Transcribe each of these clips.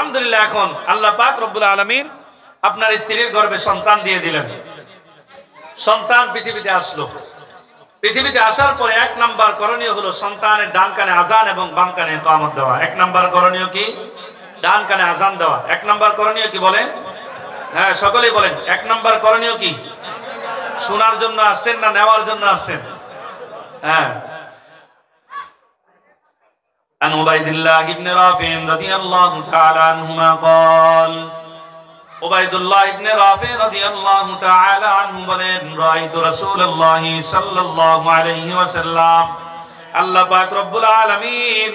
আলহামদুলিল্লাহ এখন আল্লাহ পাক রব্বুল আলামিন আপনার স্ত্রীর গর্ভে সন্তান দিয়ে দিলেন। সন্তান পৃথিবীতে আসলো। পৃথিবীতে আসার পরে এক নাম্বার করণীয় হলো সন্তানের ডান কানে আজান এবং বাম কানে ইকামত দেওয়া। এক নাম্বার করণীয় কি? ডান কানে আজান দেওয়া। এক নাম্বার করণীয় কি বলেন? হ্যাঁ, সকলেই বলেন। এক নাম্বার করণীয় কি? শোনার জন্য আসছেন না নেওয়ার জন্য আসছেন? হ্যাঁ। عن عبيد الله بن رافع رضي الله تعالى عنهما قال عبيد الله بن رافع رضي الله تعالى عنه বলেন رأيت رسول الله صلى الله عليه وسلم আল্লাহ পাক রব্বুল আলামিন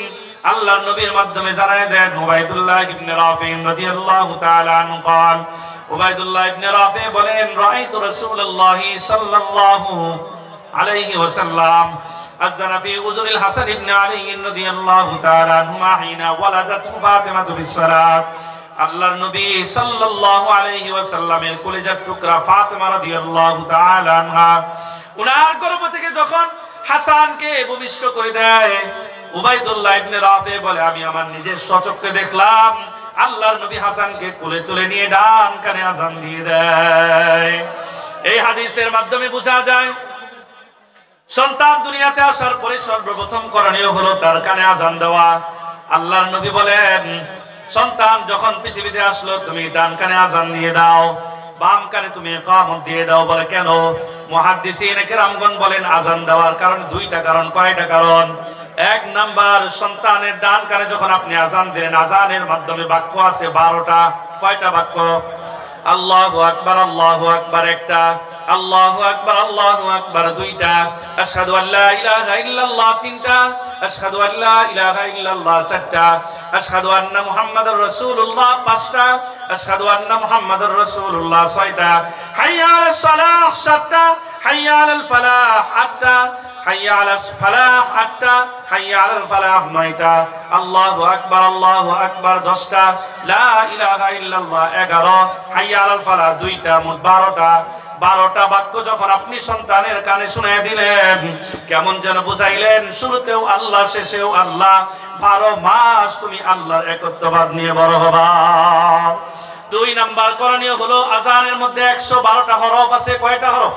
আল্লাহর নবীর মাধ্যমে জানায় দেন উবাইদুল্লাহ ইবনে রাফি রাদিয়াল্লাহু তাআলা আনহু قال উবাইদুল্লাহ ইবনে রাফি বলেন رأيت رسول الله صلى الله عليه وسلم أذن في أذن الحسن بن علي رضي الله تعالى عنهما حين ولدته فاطمة بالصلاة আল্লাহর নবী সাল্লাল্লাহু আলাইহি ওয়াসাল্লামের কলিজার টুকরা ফাতেমা রাদিয়াল্লাহু তাআলা আনহা উনার গর্ভ থেকে যখন হাসানকে ভূমিষ্ঠ করে দেয়, উবাইদুল্লাহ ইবনে রাফি বলে আমি আমার নিজের স্বচক্ষে দেখলাম আল্লাহর নবী হাসানকে কোলে তুলে নিয়ে ডান কানে আযান দিয়ে দেয়। এই হাদিসের মাধ্যমে বোঝা যায় সন্তান দুনিয়াতে আসার পরে সর্বপ্রথম করণীয় হলো তার কানে আযান দেওয়া। আল্লাহর নবী বলেন সন্তান যখন পৃথিবীতে আসলো তুমি ডান কানে আযান দিয়ে দাও, বাম কানে তুমি ইকামত দিয়ে দাও। বলে কেন? মুহাদ্দিসিন কেরামগণ বলেন আযান দেওয়ার কারণ দুইটা কারণ। কয়টা কারণ? এক নাম্বার, সন্তানের ডান কানে যখন আপনি আযান দিলেন আযানের মাধ্যমে বাক্য আছে 12টা। কয়টা বাক্য? আল্লাহু আকবার একটা, আল্লাহু আকবার দুইটা, আশহাদু আল্লা ইলাহা ইল্লাল্লাহ তিনটা, আশহাদু আল্লা ইলাহা ইল্লাল্লাহ চারটা, আশহাদু আন্না মুহাম্মাদুর রাসূলুল্লাহ পাঁচটা, আশহাদু আন্না মুহাম্মাদুর রাসূলুল্লাহ ছয়টা, হাইয়া আলাস সালাহ সাতটা, হাইয়া আলাল ফালাহ আটটা, হাইয়া আলাস ফালাহ আটটা, হাইয়া আলাল ফালাহ নয়টা, আল্লাহু আকবার 10টা, লা ইলাহা ইল্লাল্লাহ 11, হাইয়া আলাল ফালাহ দুইটা, মোট 12টা। 12টা বাক্য যখন আপনি সন্তানের কানে শুনিয়ে দিলেন কেমন যেন বুঝাইলেন শুরুতেও আল্লাহ শেষেও আল্লাহ। 12 মাস তুমি আল্লাহর একত্ববাদ নিয়ে বড় হবা। 2 নাম্বার করণীয় হলো আযানের মধ্যে 112টা হরফ আছে। কয়টা হরফ?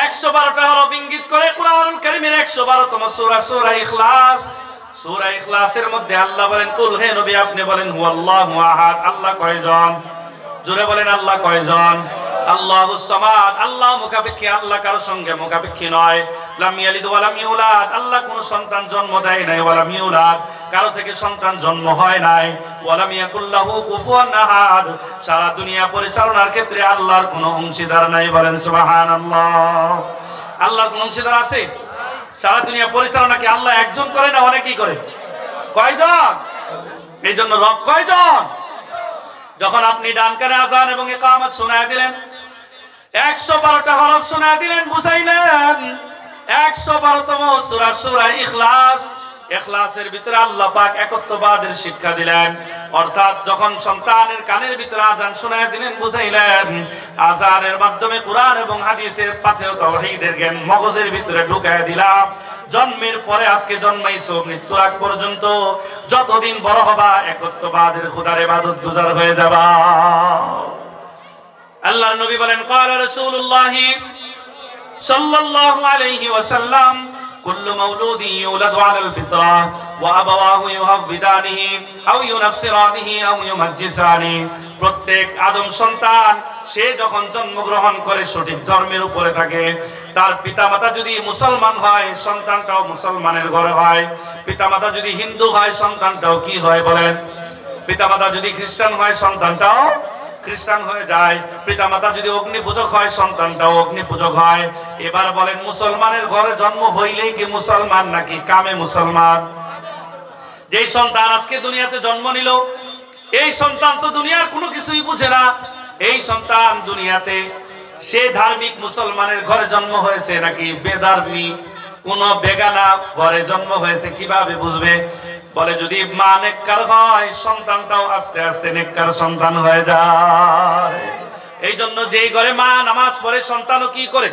112টা হরফ ইঙ্গিত করে কুরআনুল কারীমের 112তম সূরা সূরা ইখলাস। সূরা ইখলাসের মধ্যে আল্লাহ বলেন কুল হে নবী আপনি বলেন হুয়াল্লাহু আহাদ। আল্লাহ কয়জন? জোরে বলেন আল্লাহ কয়জন? আল্লাহুস সামাদ। আল্লাহ মুখাপেক্ষী, আল্লাহ কারো সঙ্গে মুখাপেক্ষী নয়। লাম ইয়ালিদ ওয়া লাম ইউলাদ, আল্লাহ কোন সন্তান জন্ম দেয় নাই। ওয়া লাম ইউলাদ, কারো থেকে সন্তান জন্ম হয় নাই। ওয়া লাম ইয়াকুল লাহু কুফুয়ান আহাদ, সারা দুনিয়া পরিচালনার ক্ষেত্রে আল্লাহর কোনো অংশীদার নাই। বলেন সুবহানাল্লাহ। আল্লাহর কোনো অংশীদার আছে? সারা দুনিয়া পরিচালনা কি আল্লাহ একজন করে না অনেকেই করে? কয়জন? এইজন্য রব কয়জন? যখন আপনি ডান কানে আযান এবং ইকামত শোনায় দিলেন 112টা হরফ শোনায় দিলেন, বুঝাইলেন 112তম সূরা সূরা ইখলাস। ইখলাসের ভিতরে আল্লাহ পাক একত্ববাদের শিক্ষা দিলেন। অর্থাৎ যখন সন্তানের কানের ভিতরে আযান শোনায় দিলেন বুঝাইলেন আযানের মাধ্যমে কুরআন এবং হাদিসের পাঠে তাওহীদের জ্ঞান মগজের ভিতরে ঢুকায় দিলাম। জন্মের পরে আজকে জন্মাইছো, মৃত্যুর আগ পর্যন্ত যতদিন বড় হবা একত্ববাদের খোদার ইবাদত গুজার হয়ে যাবা। আল্লাহর নবী বলেন ক্বালা রাসূলুল্লাহ সাল্লাল্লাহু আলাইহি ওয়াসাল্লাম কুল্লু মাউলুদিন ইউলাদু আলাল ফিতরা ওয়া আবাওয়াহু ইউহাওয়িদানিহি আও ইউনাসসিরানিহি আও ইউমাজ্জিসানি। প্রত্যেক আদম সন্তান সে যখন জন্মগ্রহণ করে সঠিক ধর্মের উপরে থাকে। তার পিতামাতা যদি মুসলমান হয় সন্তানটাও মুসলমানের ঘরে হয়, পিতামাতা যদি হিন্দু হয় সন্তানটাও কি হয় বলেন? পিতামাতা যদি খ্রিস্টান হয় সন্তানটাও খ্রিস্টান হয়ে যায়, পিতামাতা যদি অগ্নি পূজক হয় সন্তানটাও অগ্নি পূজক হয়। এবার বলেন মুসলমানের ঘরে জন্ম হইলেই কি মুসলমান নাকি কামে মুসলমান? যেই সন্তান আজকে দুনিয়াতে জন্ম নিল এই সন্তান তো দুনিয়ার কোনো কিছুই বুঝে না। এই সন্তান দুনিয়াতে সে ধার্মিক মুসলমানের ঘরে জন্ম হয়েছে নাকি বেধার্মিক কোন বেগানা ঘরে জন্ম হয়েছে কিভাবে বুঝবে? বলে যদি মা নেককার হয় সন্তানটাও আস্তে আস্তে নেককার সন্তান হয়ে যায়। এই জন্য যেই ঘরে মা নামাজ পড়ে সন্তানও কি করে?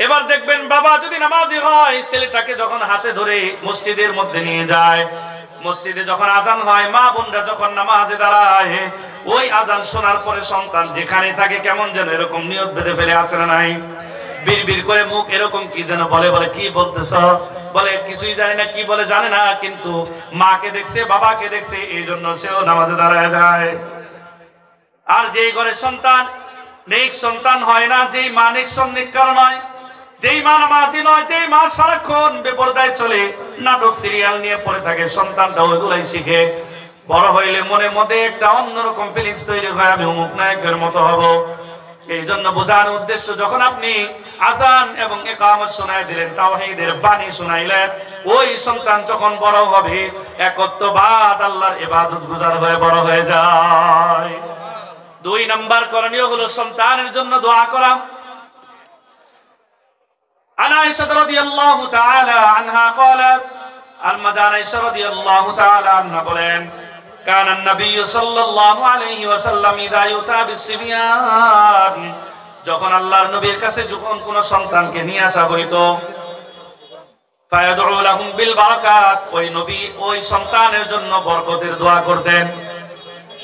এবার দেখবেন বাবা যদি নামাজি হয় ছেলেটাকে যখন হাতে ধরে মসজিদের মধ্যে নিয়ে যায় মসজিদে যখন আজান হয়, মা বোনরা যখন নামাজে দাঁড়ায়, ওই আজান শোনার পরে সন্তান যেখানে থাকে কেমন যেন এরকম নিয়ত বেঁধে ফেলে, আসে না নাই? বিড়বিড় করে মুখ এরকম কি যেন বলে, বলে কি বলতেছ, বলে কিছুই জানি না, কি বলে জানে না, কিন্তু মাকে দেখছে বাবাকে দেখছে এই জন্য সেও নামাজে দাঁড়ায় যায়। আর যেই ঘরে সন্তান নেক সন্তান হয় না, যেই মা নেক সন্তান নয়, যেই মা নামাজি নয়, যেই মা সারাক্ষণ বেপরদায় চলে নাটক সিরিয়াল নিয়ে পড়ে থাকে, সন্তানটা ওইগুলাই শিখে। বড় হইলে মনের মধ্যে একটা অন্যরকম ফিলিংস তৈরি হয়, আমি অমুক নায়কের মতো হব। এই জন্য বোঝানোর উদ্দেশ্য, যখন আপনি আজান এবং ইকামত শোনায় দিলেন, তাওহীদের বাণী শোনাইলেন, ওই সন্তান যখন বড় হবে একত্ববাদ আল্লাহর ইবাদত গুজার হয়ে বড় হয়ে যায়। 2 নাম্বার করণীয় হলো সন্তানের জন্য দোয়া করা। আন আয়েশা রাদিয়াল্লাহু তাআলা আনহা قالت, আম্মা জান আয়েশা রাদিয়াল্লাহু তাআলা আনহা বলেন, কানা নবী সাল্লাল্লাহু আলাইহি ওয়াসাল্লাম ইযা ইউতা বিসবিয়ান, যখন আল্লাহর নবীর কাছে যখন কোন সন্তানকে নিয়ে আসা হইতো, ফায়াদউ লাহুম বিল বারাকাত, ওই নবী ওই সন্তানের জন্য বরকতের দোয়া করতেন।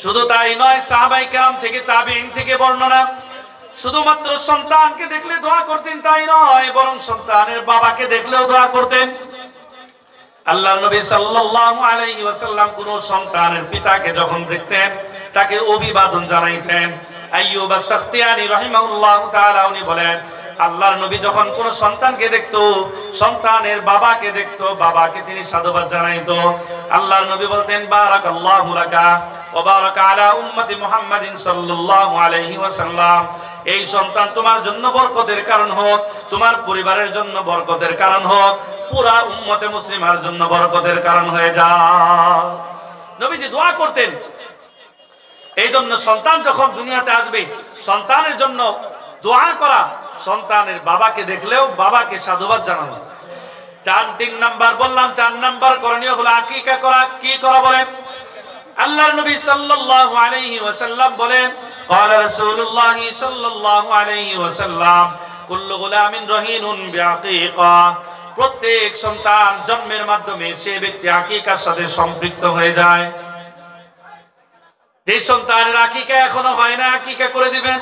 শুধু তাই নয়, সাহাবায়ে কেরাম থেকে তাবেঈন থেকে বর্ণনা, শুধুমাত্র সন্তানকে দেখলে দোয়া করতেন তাই নয়, বরং সন্তানের বাবাকে দেখলেও দোয়া করতেন। আল্লাহর নবী সাল্লাল্লাহু আলাইহি ওয়াসাল্লাম কোন সন্তানের পিতাকে যখন দেখতেন তাকে অভিবাদন জানাইতেন। আইয়ুব আস-সাখতিয়ানি রাহিমাহুল্লাহু তাআলা উনি বলেন, আল্লাহর নবী যখন কোন সন্তানকে দেখতো, সন্তানের বাবাকে দেখতো, বাবাকে তিনি সাধুবাদ জানাইতো। আল্লাহর নবী বলতেন, বারাকাল্লাহু লাকা ওয়া বারাকা আলা উম্মতি মুহাম্মাদিন সাল্লাল্লাহু আলাইহি ওয়াসাল্লাম, এই সন্তান তোমার জন্য বরকতের কারণ হোক, তোমার পরিবারের জন্য বরকতের কারণ হোক, পুরা উম্মতে মুসলিমার জন্য বরকতের কারণ হয়ে যায়। নবীজি দোয়া করতেন। এই জন্য সন্তান যখন দুনিয়াতে আসবে, সন্তানের জন্য দোয়া করা, সন্তানের বাবাকে দেখলেও বাবাকে সাধুবাদ জানানো। 3 নাম্বার বললাম, 4 নাম্বার করণীয় হলো আকিকা করা। কি করা বলেন? আল্লাহর নবী সাল্লাল্লাহু আলাইহি ওয়াসাল্লাম বলেন, قال رسول الله صلى الله عليه وسلم كل غلام رهين بعقيقة, প্রত্যেক সন্তান জন্মের মাধ্যমে সে ব্যক্তি আকিকার সাথে সম্পৃক্ত হয়ে যায়। যে সন্তানের আকিকা এখনো হয় না, আকিকা করে দিবেন।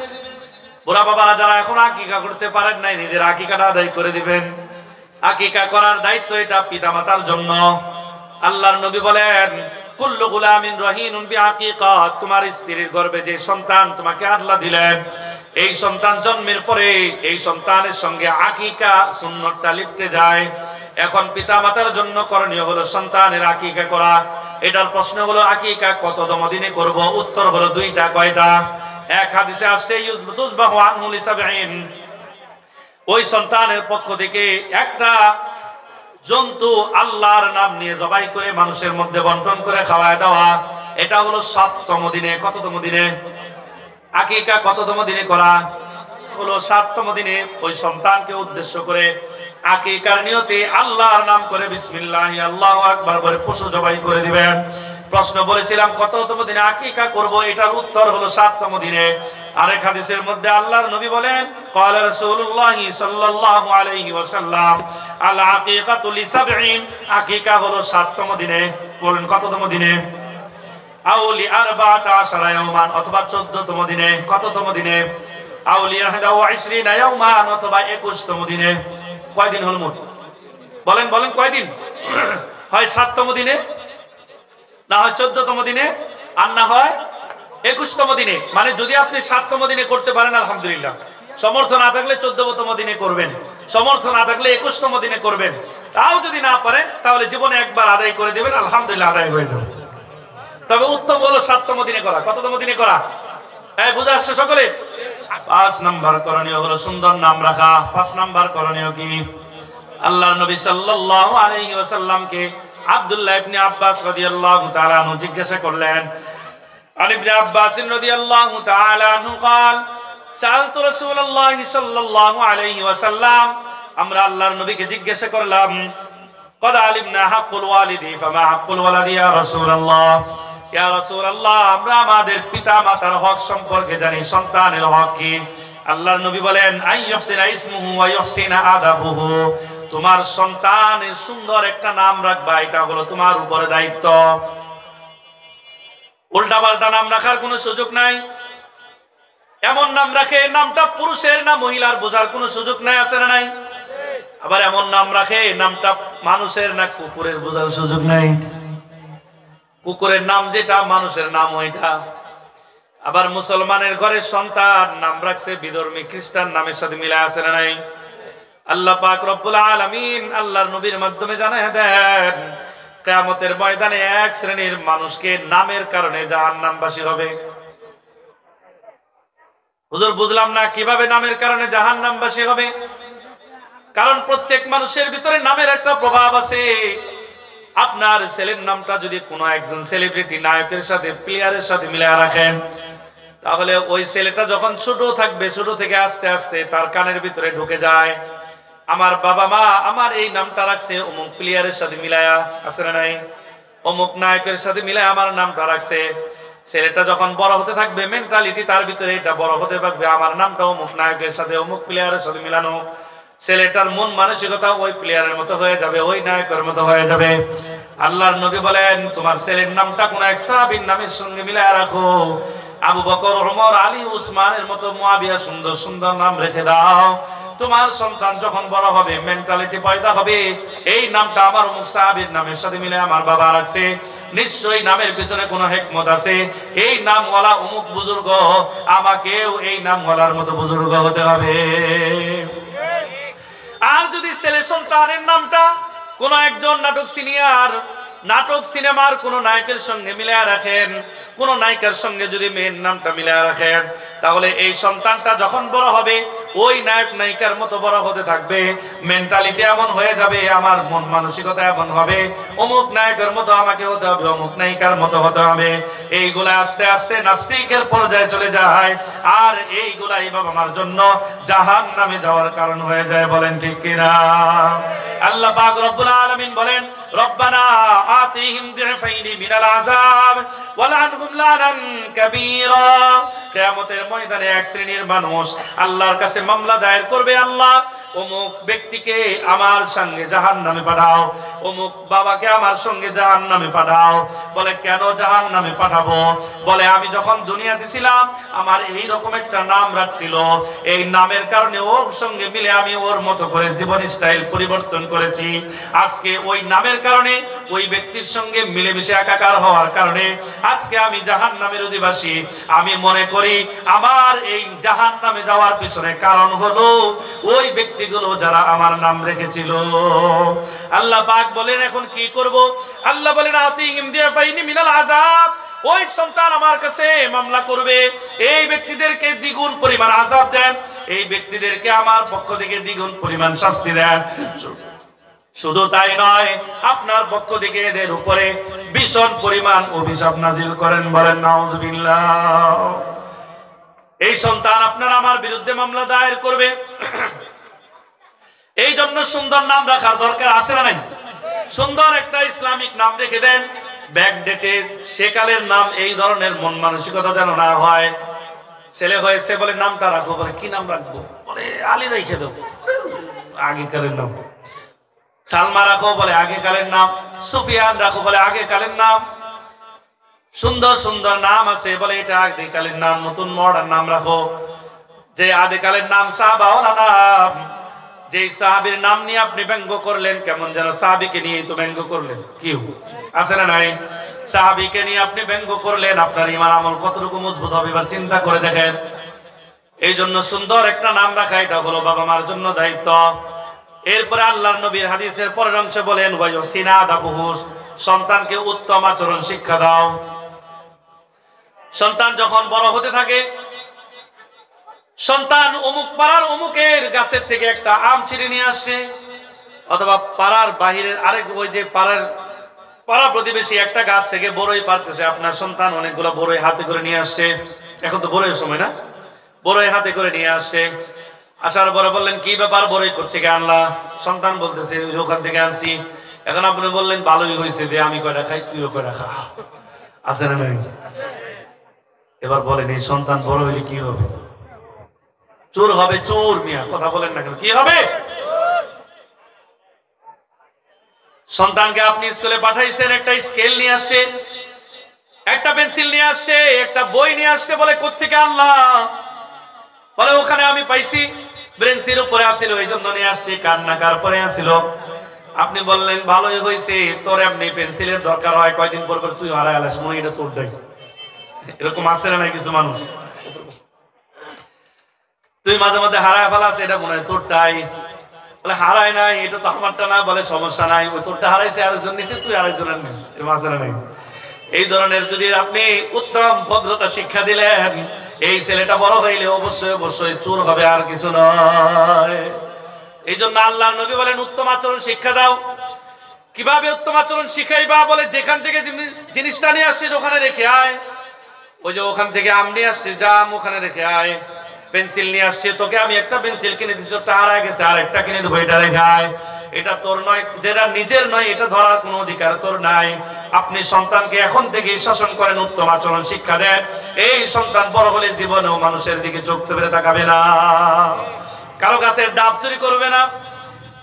বুড়া বাবারা যারা এখন আকিকা করতে পারেন নাই, নিজের আকিকাটা আদায় করে দিবেন। আকিকা করার দায়িত্ব এটা পিতামাতার জন্য। আল্লাহর নবী বলেন, কুল্লু গুলামিন রাহিনুন বিআকিকা, তোমার স্ত্রীর গর্ভে যে সন্তান তোমাকে আল্লাহ দিলেন, এই সন্তান জন্মের পরে এই সন্তানের সঙ্গে আকিকা সুন্নতটা লিপ্তে যায়। এখন পিতামাতার জন্য করণীয় হলো সন্তানের আকিকা করা। এটার প্রশ্ন হলো আকিকা কততম দিনে করব? উত্তর হলো 2টা। কয়টা? এক হাদিসে আসছে, ইউযবাহু আনহু লি7, ওই সন্তানের পক্ষ থেকে একটা জন্তু আল্লাহর নাম নিয়ে জবাই করে মানুষের মধ্যে বন্টন করে খাওয়ায় দেওয়া। এটা হলো 7তম দিনে। কততম দিনে? আকিকা কততম দিনে করা? হলো 7তম দিনে। ওই সন্তানকে উদ্দেশ্য করে আকিকার নিয়তে আল্লাহর নাম করে বিসমিল্লাহি আল্লাহু আকবার বলে পশু জবাই করে দিবেন। প্রশ্ন বলেছিলাম কততম দিনে আকিকা করব, এটার উত্তর হলো 7তম দিনে। আরেক হাদিসের মধ্যে আল্লাহর নবী বলেন, ক্বালা রাসূলুল্লাহ সাল্লাল্লাহু আলাইহি ওয়াসাল্লাম, আল আকিকাতু লি7, আকিকা হলো 7তম দিনে। বলেন কততম দিনে? আউলি 14 ইয়াওমান, অথবা 14তম দিনে। কততম দিনে? আউলি 21 ইয়াওমান, অথবা 21তম দিনে। কয় দিন হলো মোট? বলেন বলেন কয় দিন? হয় 7তম দিনে, না হয় 14তম দিনে, আর না হয় 21তম দিনে। মানে যদি আপনি 7তম দিনে করতে পারেন আলহামদুলিল্লাহ, সমর্থ না থাকলে 14তম দিনে করবেন, সমর্থ না থাকলে 21তম দিনে করবেন। তাও যদি না পারেন তাহলে জীবনে একবার আদায় করে দেবেন, আলহামদুলিল্লাহ আদায় হয়ে যাবে। তবে উত্তম হলো 7তম দিনে করা। কততম দিনে করা? বুঝে আসছে সকলে? 5 নাম্বার করণীয় হলো সুন্দর নাম রাখা। 5 নাম্বার করণীয় কি? আল্লাহর নবী সাল্লাল্লাহু আলাইহি ওয়াসাল্লামকে আব্দুল্লাহ ইবনে আব্বাস রাদিয়াল্লাহু তাআলা আনহু জিজ্ঞাসা করলেন, আন ইবনে আব্বাস রাদিয়াল্লাহু তাআলা আনহু قال سألت رسول الله صلى الله عليه وسلم, আমরা আল্লাহর নবীকে জিজ্ঞাসা করলাম, قد علمنا حق الوالد فما حق الولد يا رسول الله, ইয়া রাসূলুল্লাহ, আমরা আমাদের পিতামাতার হক সম্পর্কে জানি, সন্তানের হক কি? আল্লাহর নবী বলেন, আইয়ুহসিনা ইসমুহু ওয়া ইউহসিনা আদাবুহু, তোমার সন্তানের সুন্দর একটা নাম রাখবা, এটা হলো তোমার উপরে দায়িত্ব। উল্টাপাল্টা নাম রাখার কোনো সুযোগ নাই। এমন নাম রাখে, নামটা পুরুষের না মহিলার বোঝার কোনো সুযোগ নাই, আছে না নাই? আবার এমন নাম রাখে, নামটা মানুষের না কুকুরের বোঝার সুযোগ নাই। কুকুরের নাম যেটা, মানুষের নাম ওইটা। আবার মুসলমানের ঘরে সন্তান নাম রাখছে বিধর্মী খ্রিস্টান নামের সাথে মিলে, আছে না নাই? আল্লাহ পাক রব্বুল আলামিন আল্লাহর নবীর মাধ্যমে জানায় দেন, কিয়ামতের ময়দানে এক শ্রেণীর মানুষকে নামের কারণে জাহান্নামবাসী হবে। হুজুর বুঝলাম না, কিভাবে নামের কারণে জাহান্নামবাসী হবে? কারণ প্রত্যেক মানুষের ভিতরে নামের একটা প্রভাব আছে। আপনার ছেলের নামটা যদি কোনো একজন সেলিব্রিটি নায়কের সাথে, প্লেয়ারের সাথে মিলিয়ে রাখেন, তাহলে ওই ছেলেটা যখন ছোট থাকবে, ছোট থেকে আস্তে আস্তে তার কানের ভিতরে ঢুকে যায়, আমার বাবা মা আমার এই নামটা রাখছে অমুক প্লেয়ারের সাথে মিলায়া, আছে না নাই? অমুক নায়কের সাথে মিলায় আমার নামটা রাখছে। ছেলেটা যখন বড় হতে থাকবে, মেন্টালিটি তার ভিতরে এটা বড় হতে থাকবে, আমার নামটা অমুক নায়কের সাথে, অমুক প্লেয়ারের সাথে মিলানো। ছেলেটার মন মানসিকতা ওই প্লেয়ারের মতো হয়ে যাবে, ওই নায়কের মতো হয়ে যাবে। আল্লাহর নবী বলেন, তোমার ছেলের নামটা কোন এক সাহাবীর নামের সঙ্গে মিলায় রাখো। আবু বকর, ওমর, আলী, উসমানের মতো, মুয়াবিয়া, সুন্দর সুন্দর নাম রেখে দাও। তোমার সন্তান যখন বড় হবে, মেন্টালিটি পয়দা হবে, এই নামটা আমার অমুক সাহাবীর নামের সাথে মিলে আমার বাবা রাখছে, নিশ্চয়ই নামের পিছনে কোনো হিকমত আছে। এই নামওয়ালা অমুক বুজুর্গ, আমাকেও এই নামওয়ালার মতো বুজুর্গ হতে হবে। আর যদি ছেলে সন্তানের নামটা কোন একজন নাটক সিনিয়র, নাটক সিনেমার কোন নায়কের সঙ্গে মিলিয়ে রাখেন, কোন নায়িকার সঙ্গে যদি মেয়ের নামটা মিলিয়ে রাখেন, তাহলে এই সন্তানটা যখন বড় হবে ওই নায়ক নায়িকার মতো বড় হতে থাকবে। মেন্টালিটি এমন হয়ে যাবে, আমার মন মানসিকতা এমন হবে, অমুক নায়কের মতো আমাকে হতে হবে, অমুক নায়িকার মতো হতে হবে। এইগুলা আস্তে আস্তে নাস্তিকের পর্যায়ে চলে যায়, আর এইগুলাই বাবা মার জন্য জাহান্নামে যাওয়ার কারণ হয়ে যায়। বলেন ঠিক কিনা? আল্লাহ পাক রব্বুল আলামিন বলেন, রব্বানা আতিহিম দিফাইনি মিনাল আযাব ওয়ালআনহুম লানান কাবীরা। কিয়ামতের ময়দানে এক শ্রেণীর মানুষ আল্লাহর কাছে মামলা দায়ের করবে, আল্লাহ অমুক ব্যক্তিকে আমার সঙ্গে জাহান্নামে পাঠাও, অমুক বাবাকে আমার সঙ্গে জাহান্নামে পাঠাও। বলে কেন জাহান্নামে পাঠাবো? বলে আমি যখন দুনিয়াতে ছিলাম আমার এই রকম একটা নাম রাখছিল, এই নামের কারণে ওর সঙ্গে মিলে আমি ওর মতো করে জীবন স্টাইল পরিবর্তন করেছি। আজকে ওই নামের কারণে, ওই ব্যক্তির সঙ্গে মিলেমিশে একাকার হওয়ার কারণে আজকে আমি জাহান্নামের অধিবাসী। আমি মনে করি আমার এই জাহান্নামে যাওয়ার পিছনে কারণ হলো ওই ব্যক্তিগুলো যারা আমার নাম রেখেছিল। আল্লাহ পাক বলেন এখন কি করব? আল্লাহ বলেন আতিহিম দিফাইনি মিনাল আযাব। ওই সন্তান আমার কাছে মামলা করবে, এই ব্যক্তিদেরকে দ্বিগুণ পরিমাণ আযাব দেন, এই ব্যক্তিদেরকে আমার পক্ষ থেকে দ্বিগুণ পরিমাণ শাস্তি দেন। শুধু তাই নয়, আপনার পক্ষ থেকে এদের উপরে ভীষণ পরিমাণ অভিশাপ নাজিল করেন। বলেন নাউযুবিল্লাহ। এই সন্তান আপনার আমার বিরুদ্ধে মামলা দায়ের করবে। এই জন্য সুন্দর নাম রাখার দরকার আছে না নাই? সুন্দর একটা ইসলামিক নাম রেখে দেন, ব্যাকডেটে সেকালের নাম এই ধরনের মন মানসিকতা যেন না হয়। ছেলে হয়েছে বলে নামটা রাখো, বলে কি নাম রাখবো? বলে আলী রেখে দেবো, আগেকালের নাম। সালমা রাখো, বলে আগেকালের নাম। সুফিয়ান রাখো, বলে আগেকালের নাম। সুন্দর সুন্দর নাম আছে, বলে এটা আগেকালের নাম, নতুন মডার্ন নাম রাখো। যে আদিকালের নাম সাহাবাওয়ালা নাম, যে সাহাবীর নাম নিয়ে আপনি ব্যঙ্গ করলেন, কেমন যেন সাহাবীকে নিয়ে তো ব্যঙ্গ করলেন। কি আছে না নাই? সাহাবীকে নিয়ে আপনি ব্যঙ্গ করলেন, আপনার ঈমান আমল কতটুকু মজবুত হবে এবার চিন্তা করে দেখেন। এই জন্য সুন্দর একটা নাম রাখা এটা হলো বাবা মার জন্য দায়িত্ব। এরপরে আল্লাহর নবীর হাদিসের পরের অংশে বলেন, ওয়ায়ুসিনা আদাবুহু, সন্তানকে উত্তম আচরণ শিক্ষা দাও। সন্তান যখন বড় হতে থাকে, সন্তান অমুক পাড়ার অমুকের গাছের থেকে একটা আম ছিঁড়ে নিয়ে আসছে, অথবা পাড়ার বাহিরের আরেক ওই যে পাড়া প্রতিবেশী একটা গাছ থেকে বড়ই পারতেছে, আপনার সন্তান অনেকগুলো বড়ই হাতে করে নিয়ে আসছে। এখন তো বড়ইয়ের সময় না, বড়ই হাতে করে নিয়ে আসছে। আসার পরে বললেন কি ব্যাপার, বড়ই কোত্থেকে আনলা? সন্তান বলতেছে ওখান থেকে আনছি। এখন আপনি বললেন ভালোই হয়েছে, দে আমি কয়টা খাই, তুইও কয়টা খা। আছে না নাই? এবার বলেন এই সন্তান বড় হইলে কি হবে? চোর হবে, চোর। মিয়া কথা বলেন না কেন, কি হবে? সন্তানকে আপনি স্কুলে পাঠাইছেন, একটা স্কেল নিয়ে আসছে, একটা পেন্সিল নিয়ে আসছে, একটা বই নিয়ে আসছে, বলে কোত্থেকে আনলা? বলে ওখানে আমি পাইছি, ব্রেঞ্চির উপরে আসছিল এই জন্য নিয়ে আসছি। কান্নাকার পরে আসছিল। আপনি বললেন ভালোই হয়েছে, তোর এমনি পেন্সিলের দরকার হয়, কয়দিন পর পর তুই হারায় আলাস, মনে এটা তোর দেখ। এরকম আছে না কিছু মানুষ, তুই মাঝে মধ্যে হারায় ফেলাস, এটা মনে হয় তোরটাই। বলে হারায় নাই, এটা তো আমারটা না। বলে সমস্যা নাই, ওই তোরটা হারাইছে আরেকজন নিছে, তুই আরেকজনের নিছিস, এরকম আছে না নাই? এই ধরনের যদি আপনি উত্তম ভদ্রতা শিক্ষা দিলেন, এই ছেলেটা বড় হইলে অবশ্যই অবশ্যই চোর হবে, আর কিছু নয়। এই জন্য আল্লাহ নবী বলেন উত্তম আচরণ শিক্ষা দাও। কিভাবে উত্তম আচরণ শিখাইবা? বলে যেখান থেকে জিনিসটা নিয়ে আসছিস ওখানে রেখে আয়। ওই যে ওখান থেকে আম নিয়ে আসছিস, যা আম ওখানে রেখে আয়। পেন্সিল নিয়ে আসছে, তোকে আমি একটা পেন্সিল কিনে দিচ্ছি, ওটা হারায় গেছে, আর একটা কিনে দেবো, এটা রেখে আয়। এটা তোর নয়, যেটা নিজের নয় এটা ধরার কোনো অধিকার তোর নাই। আপনি সন্তানকে এখন থেকে শাসন করেন, উত্তম আচরণ শিক্ষা দেন। এই সন্তান বড় হলে জীবনেও মানুষের দিকে চোখ তুলে তাকাবে না, কারো কাছে ডাব চুরি করবে না।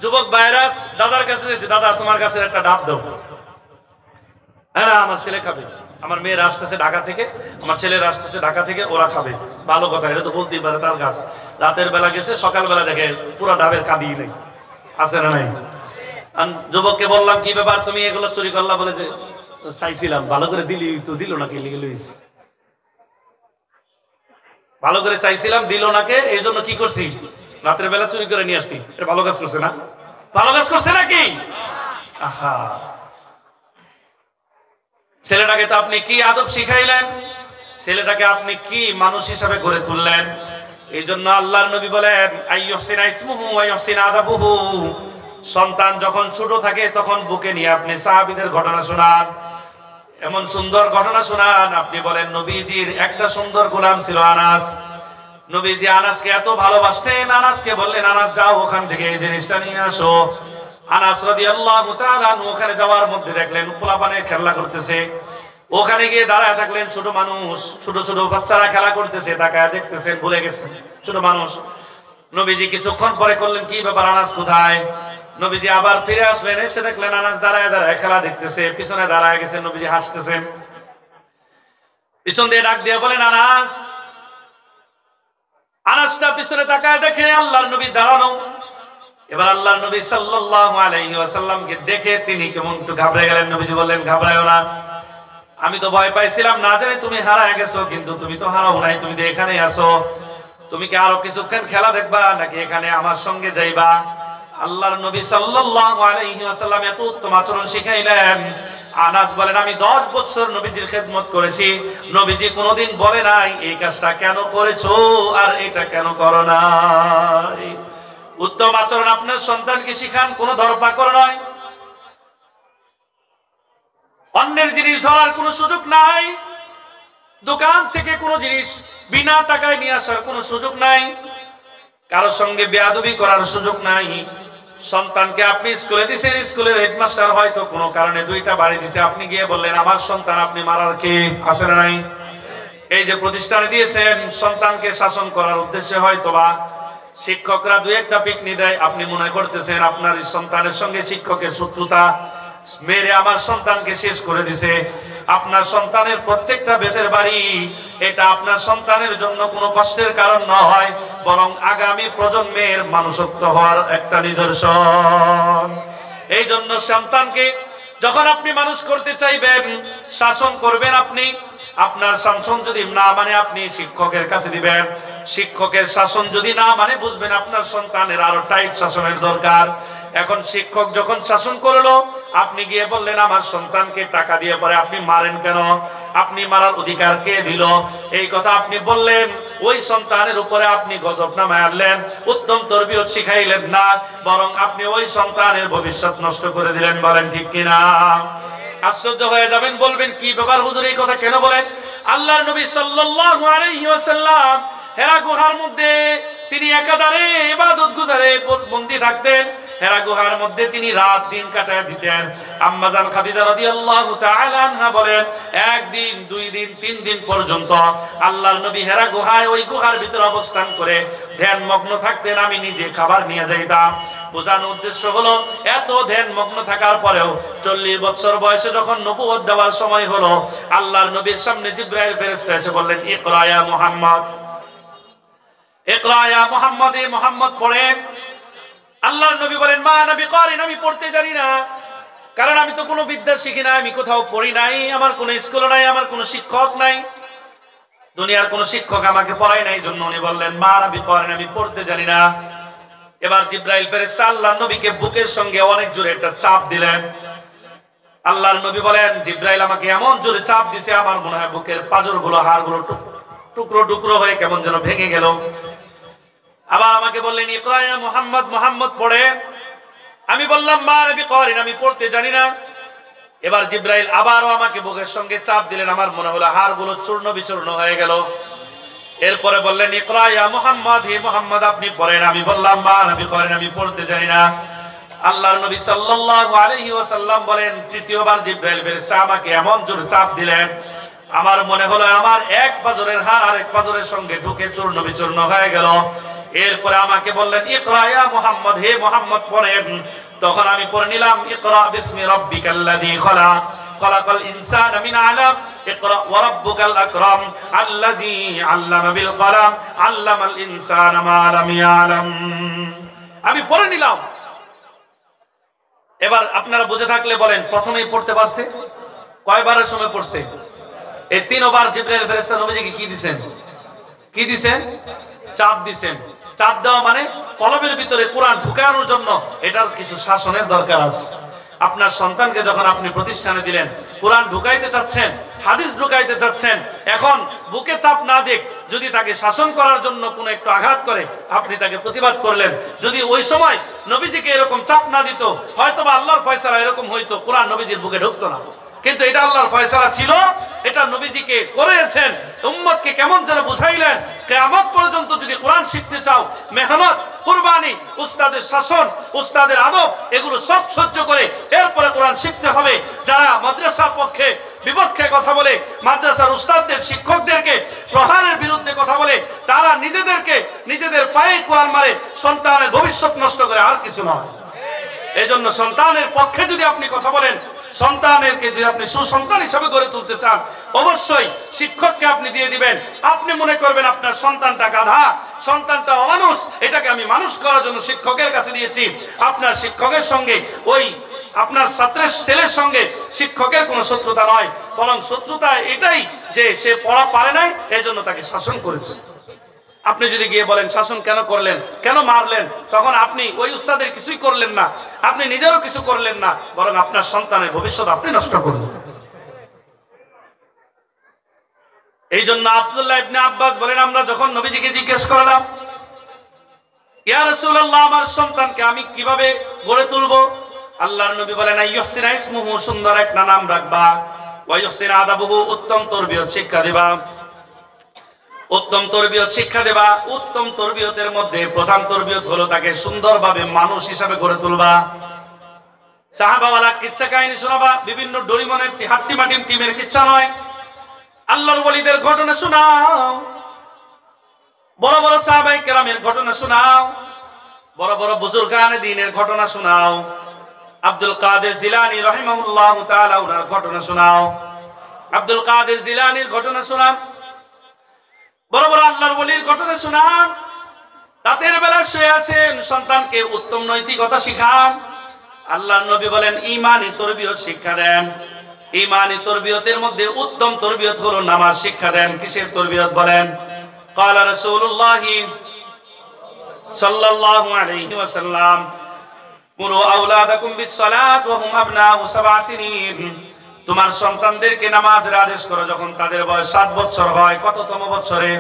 যুবক ভাইরাস দাদার কাছে এসে, দাদা তোমার কাছে একটা ডাব দাও। হ্যাঁ আমার ছেলে খাবে, আমার মেয়েরা আসতেছে ঢাকা থেকে, আমার ছেলেরা আসতেছে ঢাকা থেকে, ওরা খাবে। ভালো কথা, এটা তো বলতেই পারে তার কাজ। রাতের বেলা গেছে, সকালবেলা দেখে পুরো ডাবের কাঁদিয়ে নেই, আছে না নাই? যুবককে বললাম কি ব্যাপার, তুমি এগুলো চুরি করলা? বলে যে চাইছিলাম, ভালো করে দিলি তো, দিল না, কে লিখে লইছি, ভালো করে চাইছিলাম দিল না কে, এই জন্য কি করছি, রাতের বেলা চুরি করে নিয়ে আসছি। এটা ভালো কাজ করছে না? ভালো কাজ করছে নাকি? আহা, ছেলেটাকে তো আপনি কি আদব শিখাইলেন, ছেলেটাকে আপনি কি মানুষ হিসাবে গড়ে তুললেন। এই জন্য আল্লাহর নবী বলেন আইয়ুহসিনা ইসমুহু ওয়া ইউহসিনা আদাবুহু। সন্তান যখন ছোট থাকে তখন বুকে নিয়ে আপনি সাহাবীদের ঘটনা শোনান, এমন সুন্দর ঘটনা শোনান। আপনি বলেন নবীজির একটা সুন্দর গোলাম ছিল আনাস। নবীজি আনাসকে এত ভালোবাসতেন, আনাসকে বললেন আনাস যাও ওখান থেকে এই জিনিসটা নিয়ে আসো। আনাস রাদিয়াল্লাহু তাআলা ওখানে যাওয়ার মধ্যে দেখলেন পোলাপানে খেলা করতেছে। ওখানে গিয়ে দাঁড়ায় থাকলেন, ছোট মানুষ, ছোট ছোট বাচ্চারা খেলা করতেছে, তাকায় দেখতেছেন, ভুলে গেছেন ছোট মানুষ। নবীজি কিছুক্ষণ পরে করলেন কি ব্যাপার, আনাস কোথায়? নবীজি আবার ফিরে আসলেন, এসে দেখলেন আনাস দাঁড়ায় দাঁড়ায় খেলা দেখতেছে, পিছনে দাঁড়ায় গেছে। নবীজি হাসতেছেন, পিছন দিয়ে ডাক দিয়ে বলেন আনাস। আনাসটা পিছনে তাকায় দেখে আল্লাহর নবী দাঁড়ানো। এবার আল্লাহর নবী সাল্লাল্লাহু আলাইহি ওয়াসাল্লামকে দেখে তিনি কেমন একটু ঘাবড়ে গেলেন। নবীজি বললেন ঘাবড়ায়ো না, আমি তো ভয় পাইছিলাম, না জানি তুমি হারায় গেছো, কিন্তু তুমি তো হারাও নাই, তুমি তো এখানেই আছো। তুমি কি আরো কিছুক্ষণ খেলা দেখবা নাকি এখানে আমার সঙ্গে যাইবা? আল্লাহর নবী সাল্লাল্লাহু আলাইহি ওয়াসাল্লাম এত উত্তম আচরণ শিখাইলেন। আনাস বলেন আমি 10 বছর নবীজির খেদমত করেছি, নবীজি কোনোদিন বলে নাই এই কাজটা কেন করেছো আর এটা কেন করো নাই। উত্তম আচরণ আপনার সন্তানকে শিখান, কোনো ধরপাকড় নয়, অন্যের জিনিস ধরার কোনো সুযোগ নাই, দোকান থেকে কোনো জিনিস বিনা টাকায় নিয়ে আসার কোনো সুযোগ নাই, কারোর সঙ্গে বেয়াদবি করার সুযোগ নাই। সন্তানকে আপনি স্কুলে দিয়েছেন, স্কুলের হেডমাস্টার হয়তো কোনো কারণে 2টা বাড়ি দিছে, আপনি গিয়ে বললেন আমার সন্তান, আপনি মারার কে? আছে না নাই? এই যে প্রতিষ্ঠানে দিয়েছেন সন্তানকে শাসন করার উদ্দেশ্যে, হয়তোবা শিক্ষকরা 2-1টা পিটনি দেয়, আপনি মনে করতেছেন আপনার সন্তানের সঙ্গে শিক্ষকের শত্রুতা, মেরে আমার সন্তানকে শেষ করে দিছে। আপনার সন্তানের প্রত্যেকটা বেতের বাড়ি, এটা আপনার সন্তানের জন্য কোনো কষ্টের কারণ নয়, বরং আগামী প্রজন্মের মানুষত্ব হওয়ার একটা নিদর্শন। এই জন্য সন্তানকে যখন আপনি মানুষ করতে চাইবেন, শাসন করবেন আপনি, আপনার শাসন যদি না মানে আপনি শিক্ষকের কাছে দিবেন, শিক্ষকের শাসন যদি না মানে বুঝবেন আপনার সন্তানের আরো টাইট শাসনের দরকার। এখন শিক্ষক যখন শাসন করলো, আপনি গিয়ে বললেন আমার সন্তানকে টাকা দিয়ে পরে আপনি মারেন কেন, আপনি মারার অধিকার কে দিল? এই কথা আপনি বললেন, ওই সন্তানের উপরে আপনি গজব নামায় আনলেন, উত্তম তরবিয়ত শিখাইলেন না, বরং আপনি ওই সন্তানের ভবিষ্যৎ নষ্ট করে দিলেন। বলেন ঠিক কিনা? আশ্চর্য হয়ে যাবেন, বলবেন কি ব্যাপার হুজুর, এই কথা কেন বলেন? আল্লাহর নবী সাল্লাল্লাহু আলাইহি ওয়াসাল্লাম হেরা গুহার মধ্যে তিনি একাধারে ইবাদত গুজারে বন্দী থাকতেন। হেরা গুহার মধ্যে তিনি রাত দিন কাটায় দিতেন। আম্মা জান খাদিজা রাদিয়াল্লাহু তাআলা আনহা বলেন, একদিন, 2 দিন, 3 দিন পর্যন্ত আল্লাহর নবী হেরা গুহায়, ওই গুহার ভিতরে অবস্থান করে ধ্যান মগ্ন থাকতেন। আমি নিজে খাবার নিয়ে যাইতাম। বোঝানোর উদ্দেশ্য হলো, এত ধ্যান মগ্ন থাকার পরেও 40 বছর বয়সে যখন নবুয়ত দেওয়ার সময় হলো, আল্লাহর নবীর সামনে জিবরাইল ফেরেশতা এসে বললেন, ইকরা ইয়া মুহাম্মদ, ইকরা ইয়া মুহাম্মদ, এ মুহাম্মদ পড়েন। আল্লাহর নবী বলেন, মা আনা বিকারিন, আমি পড়তে জানি না, কারণ আমি তো কোনো বিদ্যা শিখি না, আমি কোথাও পড়ি নাই, আমার কোনো স্কুল নাই, আমার কোনো শিক্ষক নাই, দুনিয়ার কোনো শিক্ষক আমাকে পড়ায় নাই। জন্য উনি বললেন, মা আনা বিকারিন, আমি পড়তে জানি না। এবার জিবরাইল ফেরেশতা আল্লাহর নবীকে বুকের সঙ্গে অনেক জোরে একটা চাপ দিলেন। আল্লাহর নবী বলেন, জিবরাইল আমাকে এমন জোরে চাপ দিছে, আমার মনে হয় বুকের পাঁজরগুলো, হাড়গুলো টুকরো টুকরো হয়ে কেমন যেন ভেঙে গেল। আবার আমাকে বললেন, ইকরা ইয়া মুহাম্মদ, মুহাম্মদ পড়েন। আমি বললাম, মা আনা বিকারিন, আমি পড়তে জানি না। এবার জিবরাইল আবারও আমাকে বুকের সঙ্গে চাপ দিলেন, আমার মনে হলো হাড়গুলো চূর্ণ বিচূর্ণ হয়ে গেল। এরপরে বললেন, ইকরা ইয়া মুহাম্মদ, হে মুহাম্মদ আপনি পড়েন। আমি বললাম, মা আনা বিকারিন, আমি পড়তে জানি না। আল্লাহর নবী সাল্লাল্লাহু আলাইহি ওয়াসাল্লাম বলেন, তৃতীয়বার জিবরাইল ফেরেশতা আমাকে এমন জোরে চাপ দিলেন, আমার মনে হলো আমার এক পাঁজরের হাড় আরেক পাঁজরের সঙ্গে ঢুকে চূর্ণ বিচূর্ণ হয়ে গেল। এরপরে আমাকে বললেন, ইকরা ইয়া মুহাম্মদ, হে মুহাম্মদ পড়েন। তখন আমি পড়ে নিলাম, ইকরা বিসমি রাব্বিকাল্লাযী খালাক, খালাকাল ইনসানা মিন আলাক, ইকরা ওয়া রাব্বুকাল আকরাম, আল্লাযী আল্লামা বিল কলাম, আল্লামাল ইনসানা মা লাম ইয়ালাম। আমি পড়ে নিলাম। এবার আপনারা বুঝে থাকলে বলেন, প্রথমেই পড়তে পারছে? কয়বারের সময় পড়ছে? এই 3 বার জিবরাইল ফেরেশতা নবীজিকে কি দিবেন? কি দিবেন? চাপ দিবেন। চাপ দেওয়া মানে কলবের ভিতরে কোরআন ঢুকানোর জন্য এটার কিছু শাসনের দরকার আছে। আপনার সন্তানকে যখন আপনি প্রতিষ্ঠানে দিলেন, কোরআন ঢুকাইতে চাচ্ছেন, হাদিস ঢুকাইতে চাচ্ছেন, এখন বুকে চাপ না দেখ, যদি তাকে শাসন করার জন্য কোনো একটু আঘাত করে, আপনি তাকে প্রতিবাদ করলেন। যদি ওই সময় নবীজিকে এরকম চাপ না দিত, হয়তোবা আল্লাহর ফয়সালা এরকম হইতো, কোরআন নবীজির বুকে ঢুকতো না। কিন্তু এটা আল্লাহর ফয়সালা ছিল, এটা নবীজিকে করেছেন। উম্মতকে কেমন যেন বুঝাইলেন, কিয়ামত পর্যন্ত যদি কোরআন শিখতে চাও, মেহনত, কুরবানি, উস্তাদের শাসন, উস্তাদের আদব, এগুলো সব সহ্য করে এরপরে কোরআন শিখতে হবে। যারা মাদ্রাসার পক্ষে বিপক্ষে কথা বলে, মাদ্রাসার উস্তাদদের, শিক্ষকদেরকে প্রহারের বিরুদ্ধে কথা বলে, তারা নিজেদের পায়ে কোরআন মারে, সন্তানের ভবিষ্যৎ নষ্ট করে, আর কিছু নয়। এজন্য সন্তানের পক্ষে যদি আপনি কথা বলেন, সন্তানকে যদি আপনি সুসন্তান হিসেবে গড়ে তুলতে চান, অবশ্যই শিক্ষককে আপনি দিয়ে দিবেন। আপনি মনে করবেন আপনার সন্তানটা গাধা, সন্তানটা অমানুষ, এটাকে আমি মানুষ করার জন্য শিক্ষকের কাছে দিয়েছি। আপনার শিক্ষকের সঙ্গে, ওই আপনার ছাত্রের ছেলের সঙ্গে শিক্ষকের কোনো শত্রুতা নয়, বরং শত্রুতা এটাই যে সে পড়া পারে নাই, এই জন্য তাকে শাসন করেছে। আপনি যদি গিয়ে বলেন, শাসন কেন করলেন, কেন মারলেন, তখন আপনি ওই উস্তাদের কিছুই করলেন না, আপনি নিজেরও কিছু করলেন না, বরং আপনার সন্তানের ভবিষ্যৎ আপনি নষ্ট করলেন। এই জন্য আব্দুল্লাহ ইবনে আব্বাস বলেন, আমরা যখন নবীজিকে জিজ্ঞেস করলাম, ইয়া রাসূলুল্লাহ, আমার সন্তানকে আমি কিভাবে গড়ে তুলবো? আল্লাহর নবী বলেন, আইয়ুহসিনা ইসমুহু, সুন্দর একটা নাম রাখবা, ওয়া ইয়ুহসিনা আদাবুহু, উত্তম তরবিয়ত শিক্ষা দিবা। উত্তম তরবিয়ত শিক্ষা দেবা। উত্তম তরবিয়তের মধ্যে প্রধান তরবিয়ত হলো তাকে সুন্দরভাবে মানুষ হিসাবে গড়ে তুলবা। সাহাবাওয়ালা কিচ্ছা কাহিনী শোনাবা, বিভিন্ন ডরিমনের হাট্টি মাটির টিমের কিচ্ছা নয়, আল্লাহর ওলিদের ঘটনা শোনাও, বড় বড় সাহাবায়ে কেরামের ঘটনা শোনাও, বড় বড় বুজুর্গানে দ্বীনের ঘটনা শোনাও, আব্দুল কাদের জিলানী রাহিমাহুল্লাহ তাআলা ওনার ঘটনা শোনাও, আব্দুল কাদের জিলানীর ঘটনা শোনাও, বড় বড় আল্লাহর ওলির ঘটনা শোনান। রাতের বেলা শুয়ে আছেন, সন্তানকে উত্তম নৈতিকতা শিখান। আল্লাহর নবী বলেন, ঈমানি তরবিয়ত শিক্ষা দেন। ঈমানি তরবিয়তের মধ্যে উত্তম তরবিয়ত হলো নামাজ শিক্ষা দেন। কিসের তরবিয়ত বলেন? ক্বালা রাসূলুল্লাহ সাল্লাল্লাহু আলাইহি ওয়াসাল্লাম, মুরু আওলাদাকুম বিস-সালাত ওয়া হুম আবনাউ 7 সিনিন। তোমার সন্তানদেরকে নামাজের আদেশ করো যখন তাদের বয়স 7 বছর হয়। কততম বছরে?